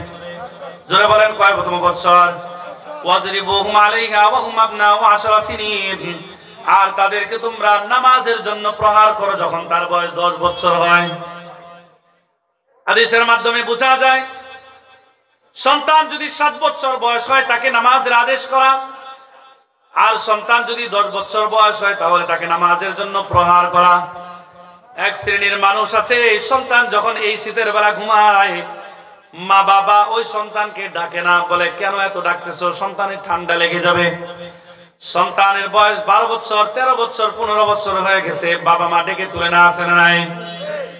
জোরে বলেন, কয়তম বছর? ওয়াজরিবুহুম আলাইহা ওয়া হুম আবনাউ 10 সিনিন। আর তাদেরকে তোমরা নামাজের জন্য প্রহার করো যখন তার বয়স 10 বছর হয়। হাদিসের মাধ্যমে বোঝা যায়, সন্তান যদি 7 বছর বয়স হয় তাকে নামাজের আদেশ করা, আর সন্তান যদি 10 বছর বয়স হয় তাহলে তাকে নামাজের জন্য প্রহার করা। এক শ্রেণীর মানুষ আছে, এই সন্তান যখন এই শীতের বেলা ঘুমায়, মা বাবা ওই সন্তানকে ডাকে না, বলে কেন এত ডাকতেছো, সন্তানের ঠান্ডা লেগে যাবে। সন্তানের বয়স 12 বছর, 13 বছর, 15 বছর হয়ে গেছে, বাবা মা ডেকে তুলে না, আছে না নাই?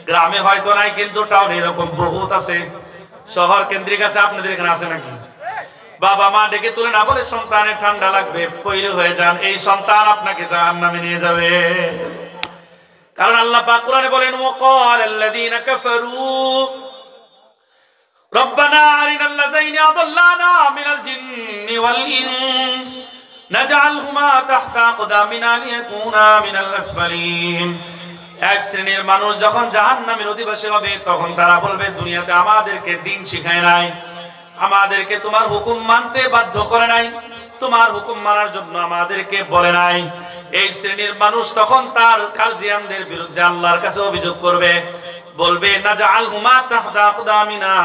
গ্রামে হয়তো নাই, কিন্তু টাউনে এরকম বহুত আছে, শহর কেন্দ্রিক আছে। আপনাদের এখানে আছে নাকি? বাবা মা ডেকে তুলে না, বলে সন্তানের ঠান্ডা লাগবে, পৈল হয়ে যান, এই সন্তান আপনাকে জাহান্নামে নিয়ে যাবে। কারণ আল্লাহ পাক কোরআনে বলেন, ওয়াকালাল্লাযীনা কাফারু রব্বানা আরিনাল্লাযীনা আযাল্লানা মিনাল জিন্নি ওয়াল ইনস নাজআলহুমা তাহতা আকদামিনা লিয়াকুনা মিনাল আসফালিন। এক শ্রেণীর মানুষ যখন জাহান্নামের অধিবাসী হবে, তখন তারা বলবে, দুনিয়াতে আমাদেরকে দিন শিখায় নাই, আমাদেরকে তোমার হুকুম মানতে বাধ্য করে নাই, তোমার হুকুম মানার জন্য আমাদেরকে বলে নাই। এই শ্রেণীর মানুষ তখন তার গার্জিয়ানদের বিরুদ্ধে আল্লাহর কাছে অভিযোগ করবে, বলবে, নাজআলহুমা তাহতা আকদামিনা,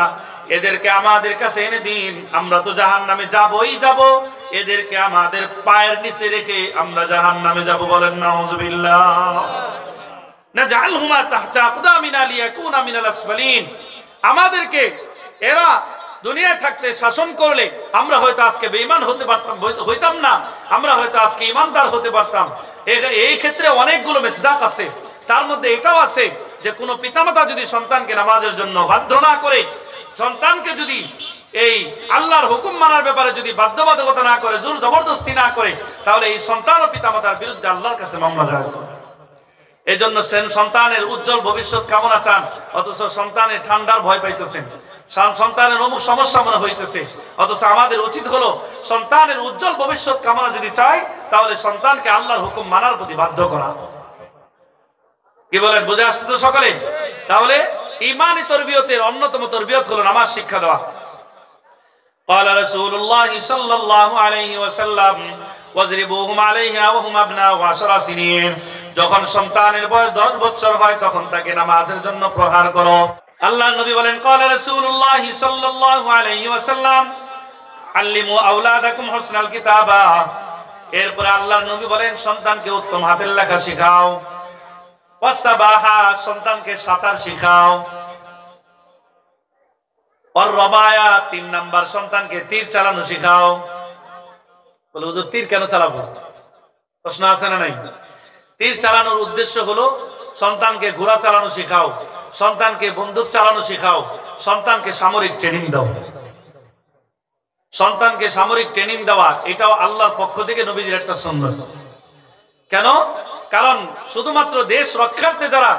এদেরকে আমাদের কাছে এনে দিন, আমরা তো জাহান্নামে যাবই যাব, এদেরকে আমাদের পায়ের নিচে রেখে আমরা জাহান্নামে যাব। বলেন নাউযুবিল্লাহ। নাজআলহুমা তাহতা আকদামিনা লিয়াকুনা মিনাল আসফালিন, আমাদেরকে এরা দুনিয়ায় থাকতে শাসন করলে আমরা হয়তো আজকে বেঈমান হতে পারতাম, হইতাম না, আমরা হয়তো আজকে ঈমানদার হতে পারতাম। এই ক্ষেত্রে অনেকগুলো মিসদাক আছে, তার মধ্যে এটাও আছে যে কোনো পিতামাতা যদি সন্তানকে নামাজের জন্য বাধ্য না করে, সন্তানকে যদি এই আল্লাহর হুকুম মানার ব্যাপারে যদি বাধ্যবাধকতা না করে, জোর জবরদস্তি না করে, তাহলে এই সন্তান ও পিতামাতার বিরুদ্ধে আল্লাহর কাছে মামলা দায়ের করে। এই জন্য সন্তানের উজ্জ্বল ভবিষ্যৎ কামনা চান, অথচ সন্তানের ঠান্ডার ভয় পাইতেছেন, সন্তানের অমুক সমস্যা মনে হইতেছে, অথচ আমাদের উচিত হলো সন্তানের উজ্জ্বল ভবিষ্যৎ কামনা যদি চাই, তাহলে সন্তানকে আল্লাহর হুকুম মানার প্রতি বাধ্য করা। কি বলেন, বুঝে আসছে তো সকলে? তাহলে ঈমানি তরবিয়তের অন্যতম তরবিয়ত হলো নামাজ শিক্ষা দেওয়া। قال رسول الله صلى الله عليه وسلم واضربوهم عليها وهم ابناء 10 سنين, যখন সন্তানের বয়স 10 বছর হয় তখন তাকে নামাজের জন্য প্রহার করো। আল্লাহর নবী বলেন, قال رسول الله صلى الله عليه وسلم علموا اولادكم حسن الكتابه, এরপর আল্লাহর নবী বলেন, সন্তানকে উত্তম হাতের লেখা শেখাও, ওয়াসসাবাহা, সন্তানকে সাঁতার শেখাও, আর রমায়া, 3 নাম্বার, সন্তানকে তীর চালানো শেখাও। বলে, হুজুর তীর কেন চালাবো? প্রশ্ন আছে না নাই? তীর চালানোর উদ্দেশ্য হলো সন্তানকে ঘোড়া চালানো শেখাও, সন্তানকে বন্দুক চালানো শেখাও, সন্তানকে সামরিক ট্রেনিং দাও। সন্তানকে সামরিক ট্রেনিং দেওয়া এটাও আল্লাহর পক্ষ থেকে নবীজির একটা সুন্নাত। কেন? কারণ শুধুমাত্র দেশ রক্ষার্থে যারা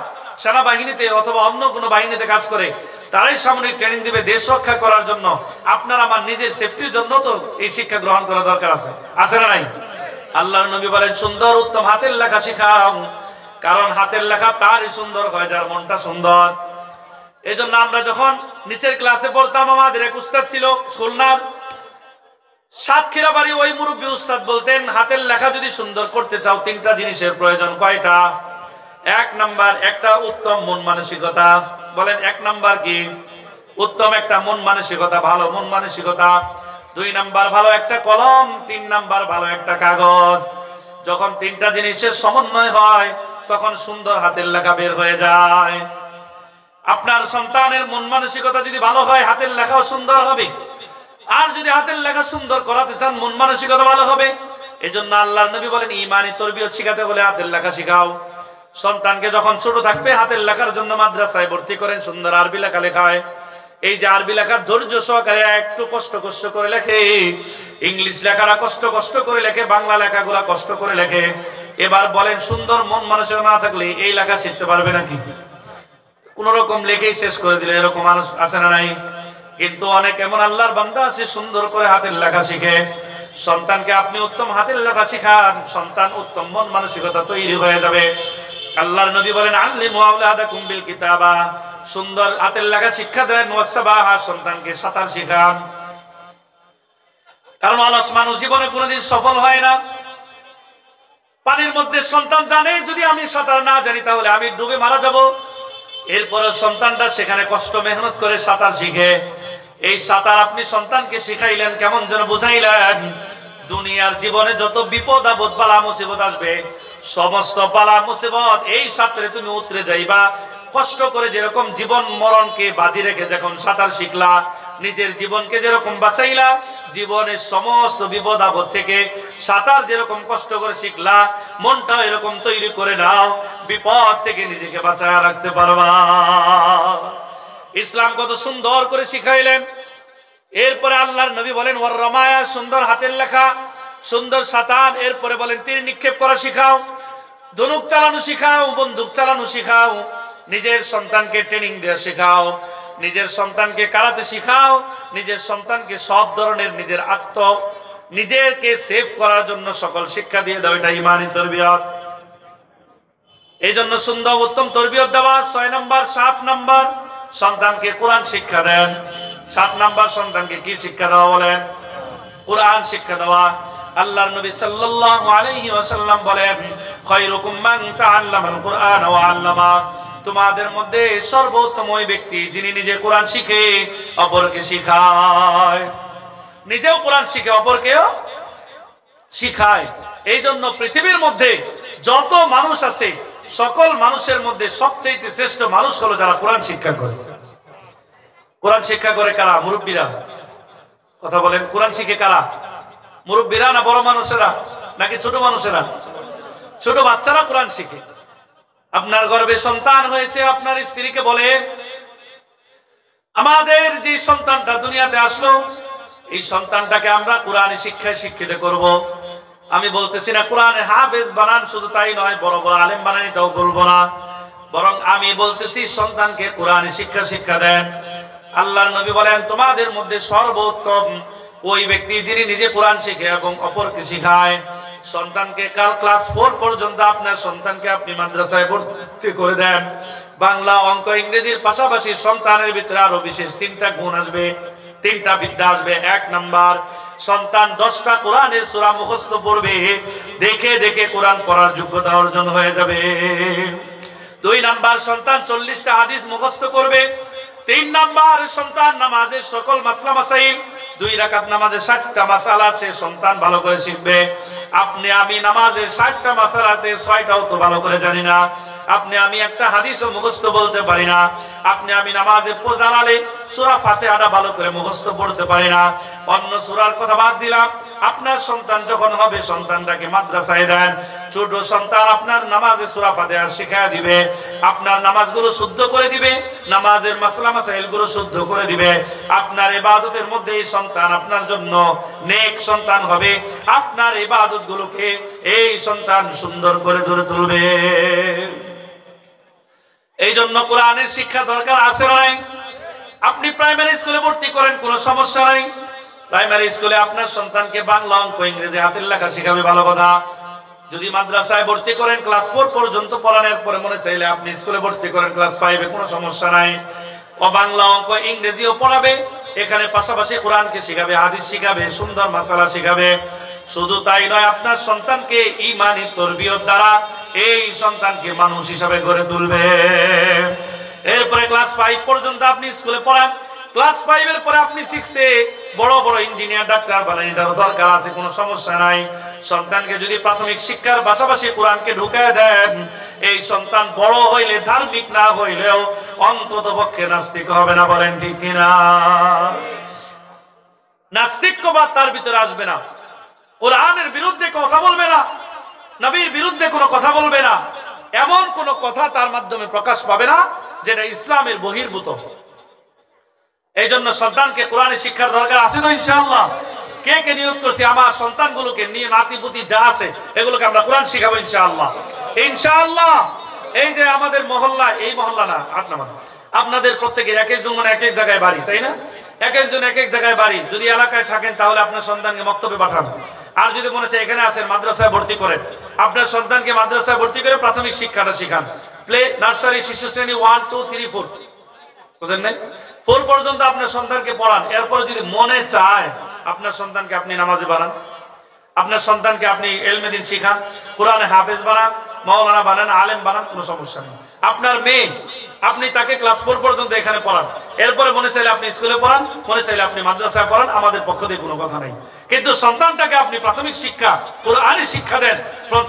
সেনাবাহিনীতে অথবা অন্য কোনো বাহিনীতে কাজ করে তারাই সামরিক ট্রেনিং দিবে দেশ রক্ষা করার জন্য। আপনার আমার নিজের সেফটির জন্য তো এই শিক্ষা গ্রহণ করা দরকার আছে, আছে না নাই? আল্লাহর নবী বলেন, সুন্দর উত্তম হাতের লেখা শেখাও, কারণ হাতের লেখা তারই সুন্দর হয় যার মনটা সুন্দর। এই জন্য আমরা যখন নিচের ক্লাসে পড়তাম, আমাদের এক উস্তাদ ছিল খুলনার, সাতক্ষীরা বাড়ি, ওই মুরব্বী উস্তাদ বলতেন, হাতের লেখা যদি সুন্দর করতে চাও 3টা জিনিসের প্রয়োজন। কয়টা? 1 নাম্বার, একটা উত্তম মন মানসিকতা। বলেন 1 নাম্বার কি? উত্তম একটা মন মানসিকতা, ভালো মন মানসিকতা। 2 নাম্বার ভালো একটা কলম। 3 নাম্বার ভালো একটা কাগজ। যখন 3টা জিনিসের সমন্বয় হয় তখন সুন্দর হাতের লেখা বের হয়ে যায়। আপনার সন্তানের মন মানসিকতা যদি ভালো হয়, হাতের লেখাও সুন্দর হবে। আর যদি হাতের লেখা সুন্দর করাতে চান, মন মানসিকতা ভালো হবে। এজন্য আল্লাহর নবী বলেন, ঈমানি তরবিয়ত শিখাতে হলে হাতের লেখা শিখাও। সন্তানকে যখন ছোট থাকবে হাতের লেখার জন্য মাদ্রাসায় ভর্তি করেন, সুন্দর আরবি লেখা লেখায়। এই যে আরবি লেখার ধৈর্য সহকারে একটু কষ্ট করে লেখে, ইংলিশ লেখাটা কষ্ট করে লেখে, বাংলা লেখাগুলা কষ্ট করে লেখে। এবার বলেন, সুন্দর মন মানসিকতা না থাকলে এই লেখা শিখতে পারবে নাকি? কোন রকম লেখেই শেষ করে দিলে, এরকম মানুষ আছে না নাই? কিন্তু অনেক এমন আল্লাহর বান্দা আছে সুন্দর করে হাতের লেখা শিখে। সন্তানকে আপনি উত্তম হাতের লেখা শিখান, সন্তান উত্তম মন মানসিকতা তৈরি হয়ে যাবে। আল্লাহর নবী বলেন, আল্লিমু আওলাদাকুম বিল কিতাবা, সুন্দর হাতের লেখা শিক্ষা দেন, ওয়াসসাবাহা, সন্তানকে সাঁতার শিখান। কারণ অলস মানুষ জীবনে কোনোদিন সফল হয় না। পানির মধ্যে সন্তান জানে, যদি আমি সাঁতার না জানি তাহলে আমি ডুবে মারা যাব। এরপরে সন্তানটা সেখানে কষ্ট মেহনত করে সাঁতার শিখে। এই সাঁতার আপনি সন্তানকে শিখাইলেন, কেমন যেন বুঝাইলেন, দুনিয়ার জীবনে যত বিপদ আপদ বালা মুসিবত আসবে, সমস্ত বালা মুসিবত এই সাঁতরে তুমি উতরে যাইবা। কষ্ট করে যেরকম জীবন মরণকে বাজি রেখে যখন সাঁতার শিখলা, নিজের জীবনকে যেরকম বাঁচাইলা, জীবনের সমস্ত বিপদ আপদ থেকে সাঁতার যেরকম কষ্ট করে শিখলা, মনটা এরকম তৈরি করে নাও, বিপদ থেকে নিজেকে বাঁচায় রাখতে পারবা। ইসলাম কত সুন্দর করে শিখাইলেন। এরপরে আল্লাহর নবী বলেন ওয়ার রামায়া, সুন্দর হাতের লেখা, সুন্দর সাঁতার। এরপরে বলেন তীর নিক্ষেপ করা শিখাও, ধনুক চালানো শিখাও, বন্দুক চালানো শিখাও, নিজের সন্তানকে ট্রেনিং দেওয়া শিখাও, নিজের সন্তানকে কারাতে শিখাও, নিজের সন্তানকে সব ধরনের নিজের নিজেকে সেভ করার জন্য সকল শিক্ষা দিয়ে দাও। এটা ঈমানি তরবিয়ত। এই জন্য সুন্দর উত্তম তরবিয়ত দেওয়া। 6 নম্বর 7 নম্বর সন্তানকে কোরআন শিক্ষা দেন। 7 নম্বর সন্তানকে কি শিক্ষা দেওয়া বলেন? কোরআন শিক্ষা দেওয়া। আল্লাহর নবী সাল্লাল্লাহু আলাইহি ওয়াসাল্লাম বলেন খায়রুকুম মান তাআল্লামাল কুরআন ওয়া আল্লামা, তোমাদের মধ্যে সর্বোত্তম ওই ব্যক্তি যিনি নিজে কোরআন শিখে অপরকে শিখায়। নিজেও কোরআন শিখে অপরকেও শিখায়। এই জন্য পৃথিবীর মধ্যে যত মানুষ আছে, সকল মানুষের মধ্যে সবচেয়ে শ্রেষ্ঠ মানুষ হলো যারা কোরআন শিক্ষা করে। কোরআন শিক্ষা করে কারা? মুরব্বীরা। কথা বলেন, কোরআন শিখে কারা? মুরব্বীরা না বড় মানুষেরা নাকি ছোট মানুষেরা? ছোট বাচ্চারা কোরআন শিখে। আপনার গর্ভে সন্তান হয়েছে, আপনার স্ত্রীকে বলেন আমাদের যে সন্তানটা দুনিয়াতে আসলো, এই সন্তানটাকে আমরা কোরআন শিক্ষায় শিক্ষিত করব। আমি বলতেছি না কোরআনে হাফেজ বানান, শুধু তাই নয় বড় বড় আলেম বানান, এটাও বলবো না, বরং আমি বলতেছি সন্তানকে কোরআন শিক্ষা দেন। আল্লাহর নবী বলেন তোমাদের মধ্যে সর্বোত্তম ওই ব্যক্তি যিনি নিজে কোরআন শিখে এবং অপরকে শিখায়। সন্তানকে কাল ক্লাস 4 পর্যন্ত আপনার সন্তানকে আপনি মাদ্রাসায় ভর্তি করে দেন। বাংলা, অঙ্ক, ইংরেজির পাশাপাশি সন্তানের ভিতরে আরো বিশেষ 3টা গুণ আসবে, 3টা বিদ্যা আসবে। 1 নাম্বার, সন্তান 10টা কোরআনের সূরা মুখস্থ পড়বে, দেখে দেখে কোরআন পড়ার যোগ্যতা অর্জন হয়ে যাবে। 2 নাম্বার, সন্তান 40টা হাদিস মুখস্থ করবে। 3 নাম্বার, সন্তান নামাজের সকল মাসলা মাসাইল, 2 রাকাত নামাজে 60টা মাসালা সে সন্তান ভালো করে শিখবে। আপনি আমি নামাজের 60টা মাসালাতে 6টাও তো ভালো করে জানি না। আপনি আমি একটা হাদিসও মুখস্থ বলতে পারি না। আপনি আমি নামাজে দাঁড়ালে সূরা ফাতিহাটা ভালো করে মুখস্থ পড়তে পারি না। অন্য সূরার কথা বাদ দিলাম। আপনার সন্তান যখন হবে, সন্তানটাকে মাদ্রাসায় দেন। ছোট সন্তান আপনার নামাজে সূরা ফাতিহা শিখিয়ে দিবে, আপনার নামাজগুলো শুদ্ধ করে দিবে, নামাজের মাসলা মাসাইলগুলো শুদ্ধ করে দিবে। আপনার ইবাদতের মধ্যে এই সন্তান আপনার জন্য নেক সন্তান হবে। আপনার ইবাদতগুলোকে এই সন্তান সুন্দর করে ধরে তুলবে। এই জন্য কোরআনের শিক্ষা দরকার আছে নাই? আপনি প্রাইমারি স্কুলে ভর্তি করেন, কোনো সমস্যা নাই। প্রাইমারি স্কুলে আপনার সন্তানকে বাংলা, অঙ্ক, ইংরেজি হাতের লেখা শিখাবে, ভালো কথা। যদি মাদ্রাসায় ভর্তি করেন ক্লাস 4 পর্যন্ত পড়ানোর পরে মনে চাইলে আপনি স্কুলে ভর্তি করেন ক্লাস 5-এ, কোনো সমস্যা নাই। ও বাংলা, অঙ্ক, ইংরেজিও পড়াবে, এখানে পাশাপাশি কোরআনকে শিখাবে, হাদিস শিখাবে, সুন্দর মাসালা শিখাবে। শুধু তাই নয়, আপনার সন্তানকে ঈমানি তরবিয়ত দ্বারা এই সন্তানকে মানুষ হিসাবে গড়ে তুলবে। এরপরে ক্লাস 5 পর্যন্ত আপনি স্কুলে পড়ান। ক্লাস 5-এর পরে আপনি 6-এ বড় বড় ইঞ্জিনিয়ার, ডাক্তার বানান, এটার দরকার আছে, কোনো সমস্যা নাই। সন্তানকে যদি প্রাথমিক শিক্ষার পাশাপাশি কোরআনকে ঢুকায় দেন, এই সন্তান বড় হইলে ধার্মিক না হইলেও অন্তত পক্ষে নাস্তিক হবে না। বলেন ঠিক কিনা? নাস্তিক্যবাদ তার ভিতরে আসবে না, কোরআনের বিরুদ্ধে কথা বলবে না, নবীর বিরুদ্ধে কোনো কথা বলবে না, এমন কোন কথা তার মাধ্যমে প্রকাশ পাবে না যেটা ইসলামের বহির্ভূত। এই জন্য সন্তানকে কোরআনের শিক্ষার দরকার আছে তো ইনশাআল্লাহ। কে কে নিয়োগ করছে আমার সন্তানগুলোকে নিয়ে, নাতিপুতি যা আছে এগুলোকে আমরা কোরআন শিখাবো ইনশাআল্লাহ। ইনশাআল্লাহ। এই যে আমাদের মহল্লা, এই মহল্লা না, আপনাদের প্রত্যেকের এক একজন মানে এক এক জায়গায় বাড়ি, তাই না? এক একজন এক এক জায়গায় বাড়ি। যদি এলাকায় থাকেন তাহলে আপনার সন্তানকে মক্তবে পাঠান। আর যদি মনে চায় এখানে আসেন, মাদ্রাসায় ভর্তি করেন, আপনার সন্তানকে মাদ্রাসায় ভর্তি করে প্রাথমিক শিক্ষাটা শিখান। প্লে, নার্সারি, শিশু শ্রেণী 1, 2, 3, 4, বুঝেন নাই? 4 পর্যন্ত আপনার সন্তানকে পড়ান। এরপরে যদি মনে চায় আপনার সন্তানকে আপনি নামাজে বানান, আপনার সন্তানকে আপনি ইলমে দ্বীন শিখান, কোরআনে হাফেজ বানান, মাওলানা বানান, আলেম বানান, কোনো সমস্যা নেই। আপনার মেয়ে আপনি তাকে ক্লাস 4 পর্যন্ত এখানে পড়ান, এরপরে মনে চাইলে আপনি স্কুলে পড়ান, মনে চাইলে আপনি মাদ্রাসায় পড়ান, আমাদের পক্ষ থেকে কোনো কথা নাই। কিন্তু সন্তানটাকে আপনি প্রাথমিক শিক্ষা কোরআনী শিক্ষা দেন,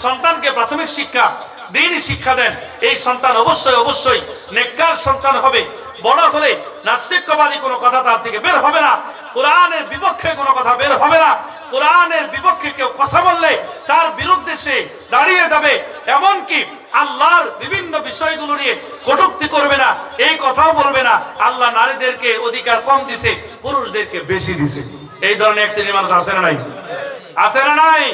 সন্তানকে প্রাথমিক শিক্ষা দ্বীনি শিক্ষা দেন। এই সন্তান অবশ্যই অবশ্যই নেককার সন্তান হবে। বড় হলে নাস্তিকবাদী কোনো কথা তার থেকে বের হবে না, কোরআনের বিপক্ষে কোনো কথা বের হবে না। কোরআনের বিপক্ষে কেউ কথা বললে তার বিরুদ্ধে সে দাঁড়িয়ে যাবে, এমনকি আল্লাহর বিভিন্ন বিষয়গুলো নিয়ে কটূক্তি করবে না, এই কথাও বলবে না আল্লাহ নারীদেরকে অধিকার কম দিছে, পুরুষদেরকে বেশি দিছে। এই ধরনের এক শ্রেণীর মানুষ আছে না নাই? আছে না নাই?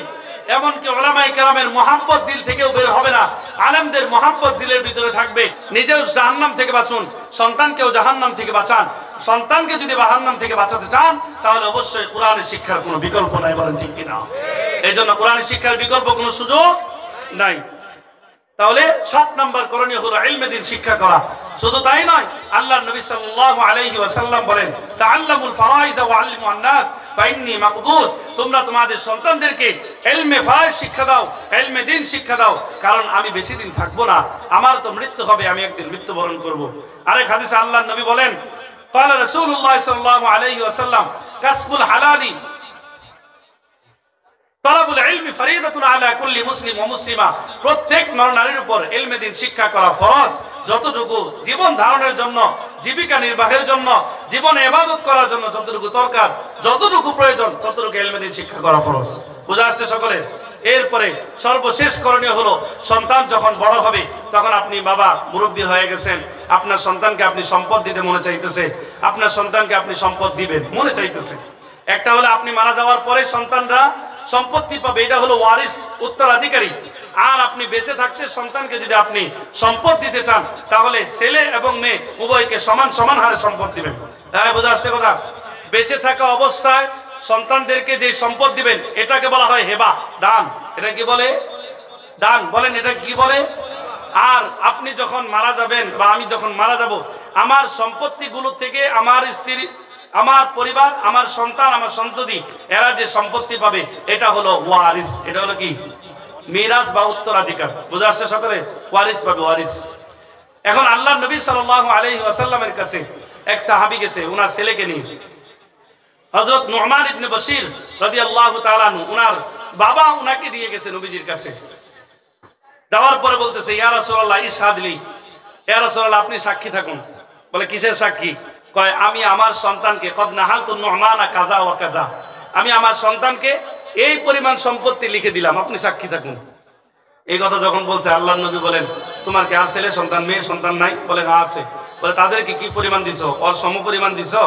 এমনকি উলামায়ে কেরামের মহাব্বত দিল থেকেও বের হবে না, আলেমদের মহাব্বত দিলের ভিতরে থাকবে। নিজেও জাহান্নাম থেকে বাঁচুন, সন্তানকেও জাহান্নাম থেকে বাঁচান। সন্তানকে যদি জাহান্নাম থেকে বাঁচাতে চান তাহলে অবশ্যই কোরআনের শিক্ষার কোনো বিকল্প নাই, বলেন ঠিক কিনা? এই জন্য কোরআনের শিক্ষার বিকল্প কোনো সুযোগ নাই। তাহলে 7 নাম্বার করণীয় হলো ইলমে দ্বীন শিক্ষা করা। শুধু তাই নয়, আল্লাহর নবী সাল্লাল্লাহু আলাইহি ওয়াসাল্লাম বলেন, তাআল্লামুল ফারাইজ ওয়া আল্লিমুন নাস ফাইন্নী মাকদুস, তোমরা তোমাদের সন্তানদেরকে ইলমে ফারাইজ শিক্ষা দাও, ইলমে দ্বীন শিক্ষা দাও, কারণ আমি বেশি দিন থাকবো না, আমার তো মৃত্যু হবে, আমি একদিন মৃত্যুবরণ করব। আরেক হাদিসে আল্লাহর নবী বলেন, قال رسول الله صلى الله عليه وسلم كسب الحلال তালাবুল ইলমি ফরিদাতুন আলা কুল্লি মুসলিম ওয়া মুসলিমা, প্রত্যেক নর-নারীর উপর ইলমে দ্বীন শিক্ষা করা ফরজ। যতটুকু জীবন ধারণের জন্য, জীবিকা নির্বাহের জন্য, জীবনে ইবাদত করার জন্য যতটুকু দরকার, যতটুকু প্রয়োজন, ততটুকু ইলমে দ্বীন শিক্ষা করা ফরজ। বুঝা আসছে সকলে? এরপরে সর্বশেষ করণীয় হলো, সন্তান যখন বড় হবে তখন আপনি বাবা মুরব্বী হয়ে গেছেন, আপনার সন্তানকে আপনি সম্পদ দিতে মনে চাইতেছে, আপনার সন্তানকে আপনি সম্পদ দিবেন মনে চাইতেছে। একটা হলো আপনি মারা যাওয়ার পরে সন্তানরা সম্পত্তি পাবে, এটা হলো ওয়ারিস, উত্তরাধিকারী। আর আপনি বেঁচে থাকতে সন্তানকে যদি আপনি সম্পদ দিতে চান তাহলে ছেলে এবং মেয়ে উভয়কে সমান সমান হারে সম্পদ দিবেন। হ্যাঁ, বোঝা আসছে কথা? বেঁচে থাকা অবস্থায় সন্তানদেরকে যে সম্পদ দিবেন এটাকে বলা হয় হেবা, দান। এটা কি বলে? দান। বলেন এটা কি বলে? আর আপনি যখন মারা যাবেন বা আমি যখন মারা যাব, আমার সম্পত্তিগুলো থেকে আমার স্ত্রী, আমার পরিবার, আমার সন্তান, আমার সন্ততি, এরা যে সম্পত্তি পাবে এটা হলো ওয়ারিস। এটা হলো কি? মিরাস বা উত্তরাধিকার। বুঝা আসছে সকলে? ওয়ারিস পাবে, ওয়ারিস। এখন আল্লাহর নবী সাল্লাল্লাহু আলাইহি ওয়াসাল্লামের কাছে এক সাহাবী গেছে উনার ছেলেকে নিয়ে। হযরত নু'মান ইবনে বশির রাদিয়াল্লাহু তাআলা আনহু, উনার বাবা উনাকে দিয়ে গেছে নবীজির কাছে। যাওয়ার পরে বলতেছে, ইয়া রাসূলুল্লাহ ইশহাদ লি, ইয়া রাসূলুল্লাহ আপনি সাক্ষী থাকুন। বলে কিসের সাক্ষী? কয় আমি আমার সন্তানকে কদ নাহালতু নু'মানা কাজা ওয়া কাজা, আমি আমার সন্তানকে এই পরিমাণ সম্পত্তি লিখে দিলাম, আপনি সাক্ষী থাকুন। এই কথা যখন বলছে আল্লাহর নবী বলেন, তোমার কি আর ছেলে সন্তান মেয়ে সন্তান নাই? বলে হ্যাঁ আছে। বলে তাদেরকে কি পরিমাণ দিছো? ওর সম পরিমাণ দিছো?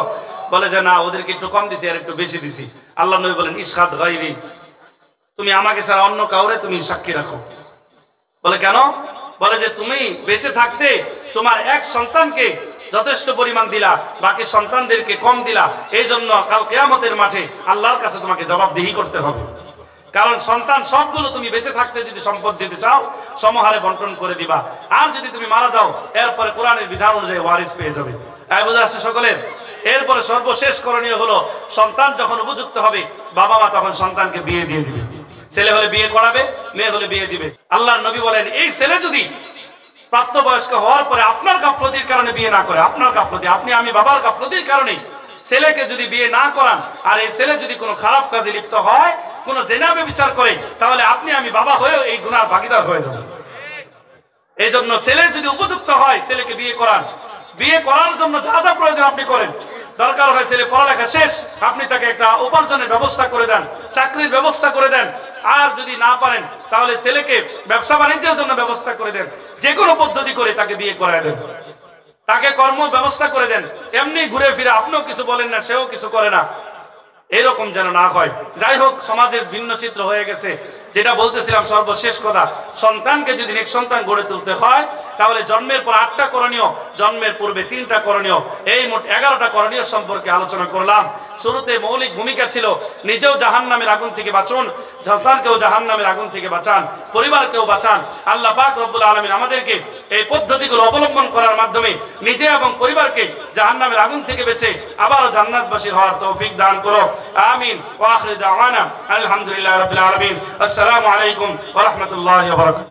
বলে যে না, ওদেরকে একটু কম দিছি আর একটু বেশি দিছি। আল্লাহর নবী বলেন, ইশহাদ গায়রি, তুমি আমাকে ছাড়া অন্য কাউরে তুমি সাক্ষী রাখো। বলে কেন? বলে যে তুমি বেঁচে থাকতে তোমার এক সন্তানকে যথেষ্ট পরিমাণ দিলা, বাকি সন্তানদেরকে কম দিলা, এই জন্য কাল কিয়ামতের মাঠে আল্লাহর কাছে তোমাকে জবাবদিহি করতে হবে। কারণ সন্তান সবগুলো তুমি বেঁচে থাকতে যদি সম্পদ দিতে চাও সমহারে বন্টন করে দিবা, আর যদি তুমি মারা যাও এরপরে কোরআনের বিধান অনুযায়ী ওয়ারিস পেয়ে যাবে। তাই বোঝা আসছে সকলের? এরপরে সর্বশেষ করণীয় হলো, সন্তান যখন উপযুক্ত হবে বাবা মা তখন সন্তানকে বিয়ে দিয়ে দিবে। ছেলে হলে বিয়ে করাবে, মেয়ে হলে বিয়ে দিবে। আল্লাহর নবী বলেন, এই ছেলে যদি প্রাপ্তবয়স্ক হওয়ার পরে আপনার গাফলতির কারণে বিয়ে না করে, আপনার গাফলতি, আপনি আমি বাবার গাফলতির কারণে ছেলেকে যদি বিয়ে না করান, আর এই ছেলে যদি কোনো খারাপ কাজে লিপ্ত হয়, কোনো জিনা ব্যভিচার করে, তাহলে আপনি আমি বাবা হয়েও এই গুনার ভাগীদার হয়ে যাব। এই জন্য ছেলে যদি উপযুক্ত হয় ছেলেকে বিয়ে করান। বিয়ে করার জন্য যা যা প্রয়োজন আপনি করেন। দরকার হয় ছেলে পড়ালেখা শেষ, আপনি তাকে একটা উপার্জনের ব্যবস্থা করে দেন, চাকরির ব্যবস্থা করে দেন। আর যদি না পারেন তাহলে ছেলেকে ব্যবসা বাণিজ্যের জন্য ব্যবস্থা করে দেন, যে কোনো পদ্ধতি করে তাকে বিয়ে করায় দেন, তাকে কর্ম ব্যবস্থা করে দেন। এমনি ঘুরে ফিরে আপনিও কিছু বলেন না, সেও কিছু করে না, এরকম যেন না হয়। যাই হোক, সমাজের ভিন্ন চিত্র হয়ে গেছে। যেটা বলতেছিলাম সর্বশেষ কথা, সন্তানকে যদি নেক সন্তান গড়ে তুলতে হয় তাহলে জন্মের পর 8টা করণীয়, জন্মের পূর্বে 3টা করণীয়, এই মোট 11টা করণীয় সম্পর্কে আলোচনা করলাম। শুরুতে মৌলিক ভূমিকা ছিল নিজেও জাহান্নামের আগুন থেকে বাঁচুন, সন্তানকেও জাহান্নামের আগুন থেকে বাঁচান, পরিবারকেও বাঁচান। আল্লাহ পাক রব্বুল আলামিন আমাদেরকে এই পদ্ধতিগুলো অবলম্বন করার মাধ্যমে নিজে এবং পরিবারকে জাহান্নামের আগুন থেকে বেঁচে আবারও জান্নাতবাসী হওয়ার তৌফিক দান করো। আমিন। ওয়া আখিরু দাওয়ানা আলহামদুলিল্লাহি রাব্বিল আলামিন। আসসালামু আলাইকুম ওয়া রাহমাতুল্লাহি ওয়া বারাকাতুহু।